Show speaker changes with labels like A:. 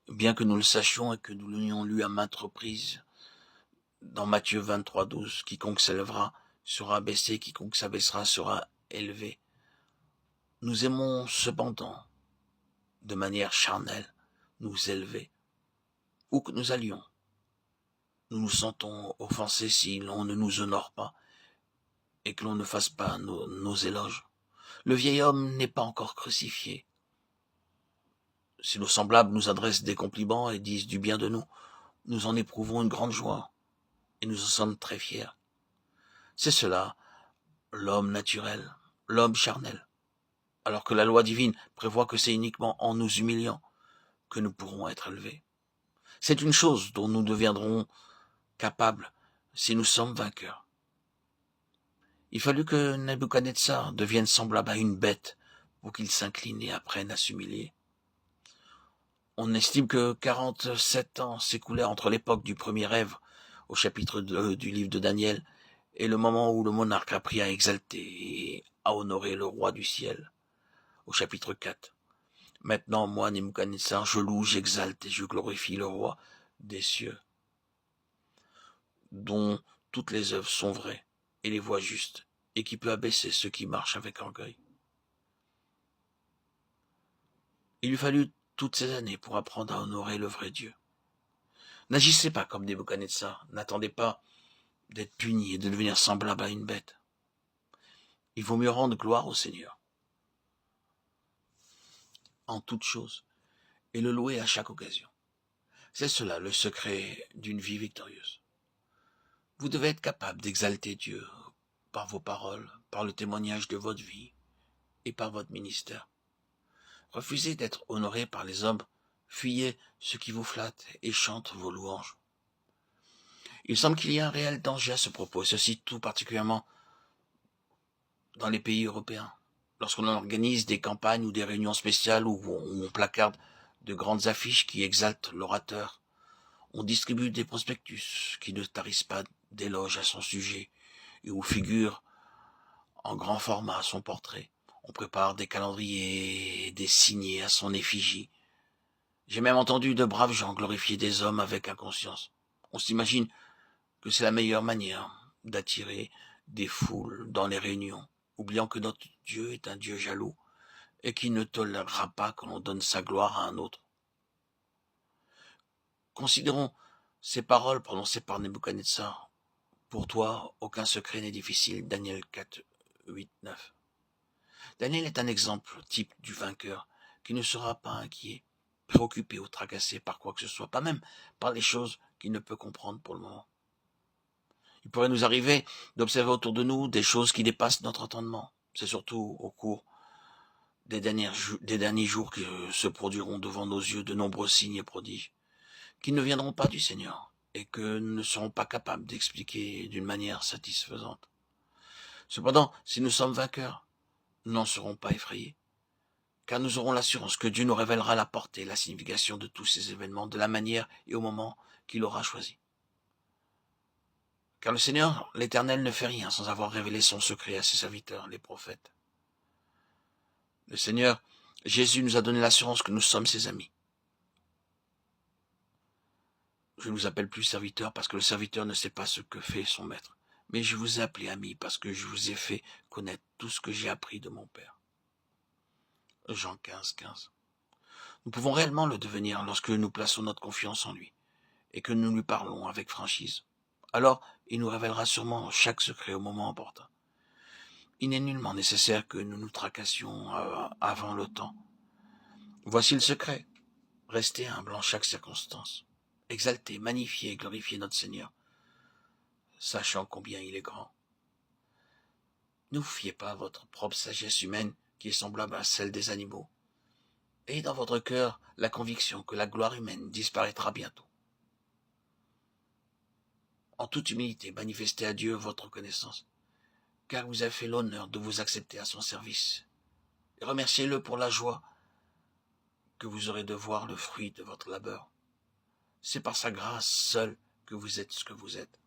A: bien que nous le sachions et que nous l'ayons lu à maintes reprises dans Matthieu 23, 12, quiconque s'élèvera sera abaissé, quiconque s'abaissera sera élevé. Nous aimons cependant, de manière charnelle, nous élever. Où que nous allions, nous nous sentons offensés si l'on ne nous honore pas et que l'on ne fasse pas nos éloges. Le vieil homme n'est pas encore crucifié. Si nos semblables nous adressent des compliments et disent du bien de nous, nous en éprouvons une grande joie et nous en sommes très fiers. C'est cela, l'homme naturel, l'homme charnel. Alors que la loi divine prévoit que c'est uniquement en nous humiliant que nous pourrons être élevés. C'est une chose dont nous deviendrons capables si nous sommes vainqueurs. Il fallut que Nebuchadnezzar devienne semblable à une bête pour qu'il s'incline et apprenne à s'humilier. On estime que 47 ans s'écoulèrent entre l'époque du premier rêve, au chapitre 2 du livre de Daniel, et le moment où le monarque apprit à exalter et à honorer le roi du ciel, au chapitre 4. Maintenant, moi, Nebuchadnezzar, je loue, j'exalte et je glorifie le roi des cieux, dont toutes les œuvres sont vraies et les voies justes, et qui peut abaisser ceux qui marchent avec orgueil. Il lui fallut toutes ces années pour apprendre à honorer le vrai Dieu. N'agissez pas comme Nebuchadnezzar, n'attendez pas d'être puni et de devenir semblable à une bête. Il vaut mieux rendre gloire au Seigneur en toutes choses et le louer à chaque occasion. C'est cela le secret d'une vie victorieuse. Vous devez être capable d'exalter Dieu par vos paroles, par le témoignage de votre vie et par votre ministère. Refusez d'être honoré par les hommes, fuyez ceux qui vous flattent et chantent vos louanges. Il semble qu'il y a un réel danger à ce propos, et ceci tout particulièrement dans les pays européens. Lorsqu'on organise des campagnes ou des réunions spéciales où on placarde de grandes affiches qui exaltent l'orateur, on distribue des prospectus qui ne tarissent pas d'éloges à son sujet et où figure en grand format son portrait. On prépare des calendriers et des signets à son effigie. J'ai même entendu de braves gens glorifier des hommes avec inconscience. On s'imagine que c'est la meilleure manière d'attirer des foules dans les réunions, oubliant que notre Dieu est un Dieu jaloux et qui ne tolérera pas que l'on donne sa gloire à un autre. Considérons ces paroles prononcées par Nebuchadnezzar. Pour toi, aucun secret n'est difficile. Daniel 4, 8, 9. Daniel est un exemple type du vainqueur qui ne sera pas inquiet, préoccupé ou tracassé par quoi que ce soit, pas même par les choses qu'il ne peut comprendre pour le moment. Il pourrait nous arriver d'observer autour de nous des choses qui dépassent notre entendement. C'est surtout au cours des derniers jours que se produiront devant nos yeux de nombreux signes et prodiges, qui ne viendront pas du Seigneur et que nous ne serons pas capables d'expliquer d'une manière satisfaisante. Cependant, si nous sommes vainqueurs, nous n'en serons pas effrayés, car nous aurons l'assurance que Dieu nous révélera la portée et la signification de tous ces événements de la manière et au moment qu'il aura choisi. Car le Seigneur, l'Éternel, ne fait rien sans avoir révélé son secret à ses serviteurs, les prophètes. Le Seigneur, Jésus, nous a donné l'assurance que nous sommes ses amis. Je ne vous appelle plus serviteur parce que le serviteur ne sait pas ce que fait son maître. Mais je vous ai appelé ami parce que je vous ai fait connaître tout ce que j'ai appris de mon Père. Jean 15, 15. Nous pouvons réellement le devenir lorsque nous plaçons notre confiance en lui et que nous lui parlons avec franchise. Alors, il nous révélera sûrement chaque secret au moment opportun. Il n'est nullement nécessaire que nous nous tracassions avant le temps. Voici le secret. Restez humble en chaque circonstance. Exaltez, magnifiez et glorifiez notre Seigneur, sachant combien il est grand. Ne vous fiez pas à votre propre sagesse humaine qui est semblable à celle des animaux. Ayez dans votre cœur la conviction que la gloire humaine disparaîtra bientôt. En toute humilité, manifestez à Dieu votre reconnaissance, car vous avez fait l'honneur de vous accepter à son service. Et remerciez-le pour la joie que vous aurez de voir le fruit de votre labeur. C'est par sa grâce seule que vous êtes ce que vous êtes.